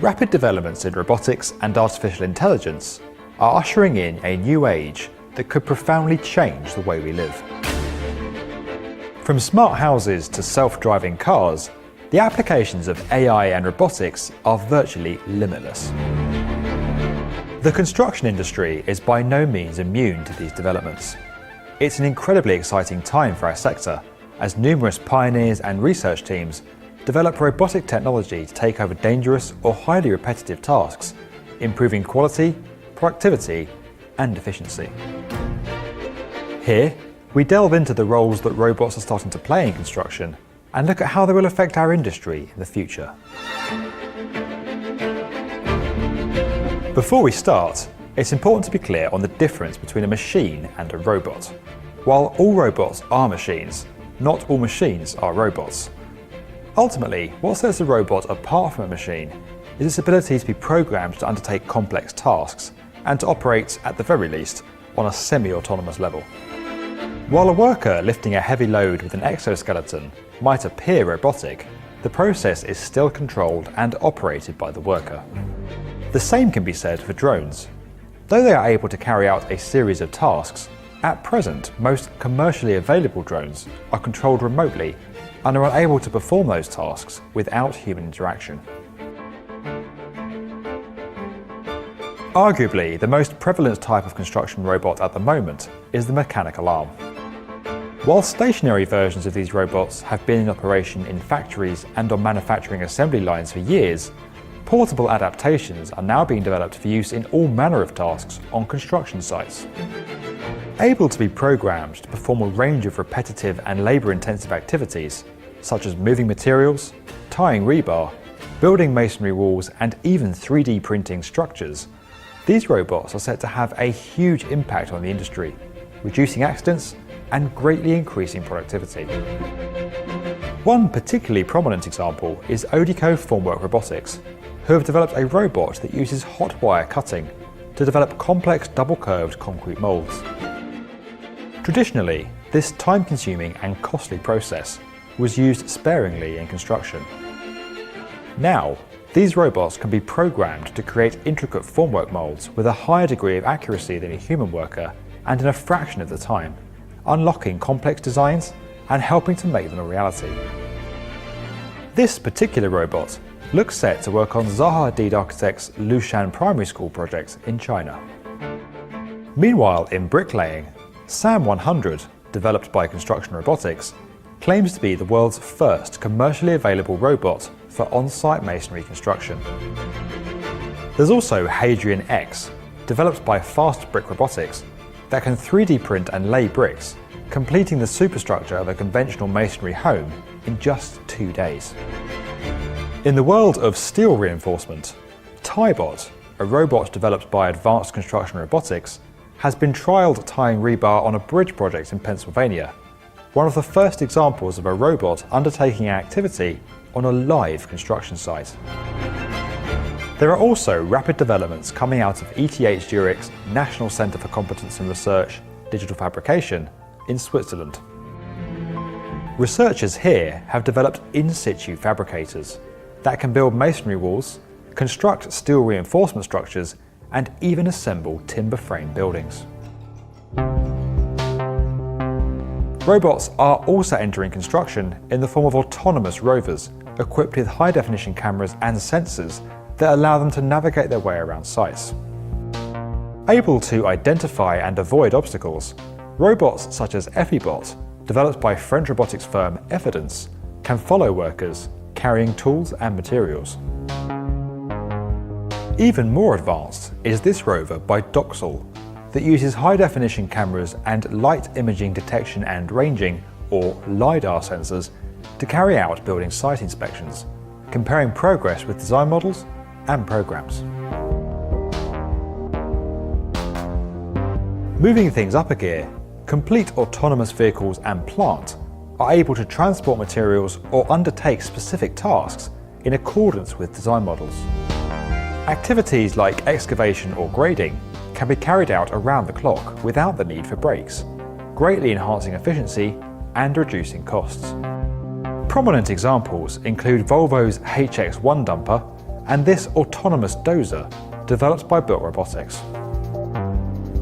Rapid developments in robotics and artificial intelligence are ushering in a new age that could profoundly change the way we live. From smart houses to self-driving cars, the applications of AI and robotics are virtually limitless. The construction industry is by no means immune to these developments. It's an incredibly exciting time for our sector, as numerous pioneers and research teams develop robotic technology to take over dangerous or highly repetitive tasks, improving quality, productivity, and efficiency. Here, we delve into the roles that robots are starting to play in construction and look at how they will affect our industry in the future. Before we start, it's important to be clear on the difference between a machine and a robot. While all robots are machines, not all machines are robots. Ultimately, what sets a robot apart from a machine is its ability to be programmed to undertake complex tasks and to operate, at the very least, on a semi-autonomous level. While a worker lifting a heavy load with an exoskeleton might appear robotic, the process is still controlled and operated by the worker. The same can be said for drones. Though they are able to carry out a series of tasks, at present most commercially available drones are controlled remotely and are unable to perform those tasks without human interaction. Arguably, the most prevalent type of construction robot at the moment is the mechanical arm. While stationary versions of these robots have been in operation in factories and on manufacturing assembly lines for years, portable adaptations are now being developed for use in all manner of tasks on construction sites. Able to be programmed to perform a range of repetitive and labour-intensive activities, such as moving materials, tying rebar, building masonry walls, and even 3D printing structures, these robots are set to have a huge impact on the industry, reducing accidents and greatly increasing productivity. One particularly prominent example is Odico Formwork Robotics, who have developed a robot that uses hot wire cutting to develop complex double-curved concrete moulds. Traditionally, this time-consuming and costly process was used sparingly in construction. Now, these robots can be programmed to create intricate formwork moulds with a higher degree of accuracy than a human worker and in a fraction of the time, unlocking complex designs and helping to make them a reality. This particular robot looks set to work on Zaha Hadid Architects' Lushan Primary School project in China. Meanwhile, in bricklaying, SAM 100, developed by Construction Robotics, claims to be the world's first commercially available robot for on-site masonry construction. There's also Hadrian X, developed by Fast Brick Robotics, that can 3D print and lay bricks, completing the superstructure of a conventional masonry home in just 2 days. In the world of steel reinforcement, TieBot, a robot developed by Advanced Construction Robotics, has been trialled tying rebar on a bridge project in Pennsylvania, one of the first examples of a robot undertaking activity on a live construction site. There are also rapid developments coming out of ETH Zurich's National Centre for Competence and Research, Digital Fabrication in Switzerland. Researchers here have developed in-situ fabricators that can build masonry walls, construct steel reinforcement structures, and even assemble timber frame buildings. Robots are also entering construction in the form of autonomous rovers equipped with high-definition cameras and sensors that allow them to navigate their way around sites. Able to identify and avoid obstacles, robots such as EffiBot, developed by French robotics firm Evidence, can follow workers carrying tools and materials. Even more advanced is this rover by Doxal, that uses high-definition cameras and light imaging detection and ranging, or LiDAR sensors, to carry out building site inspections, comparing progress with design models and programs. Moving things up a gear, complete autonomous vehicles and plant are able to transport materials or undertake specific tasks in accordance with design models. Activities like excavation or grading can be carried out around the clock without the need for breaks, greatly enhancing efficiency and reducing costs. Prominent examples include Volvo's HX1 dumper and this autonomous dozer developed by Built Robotics.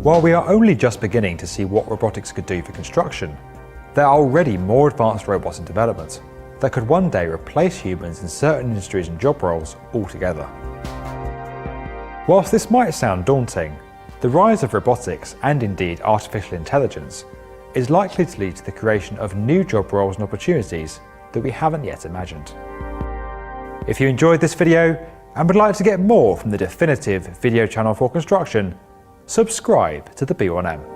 While we are only just beginning to see what robotics could do for construction, there are already more advanced robots in development that could one day replace humans in certain industries and job roles altogether. Whilst this might sound daunting, the rise of robotics and indeed artificial intelligence is likely to lead to the creation of new job roles and opportunities that we haven't yet imagined. If you enjoyed this video and would like to get more from the definitive video channel for construction, subscribe to the B1M.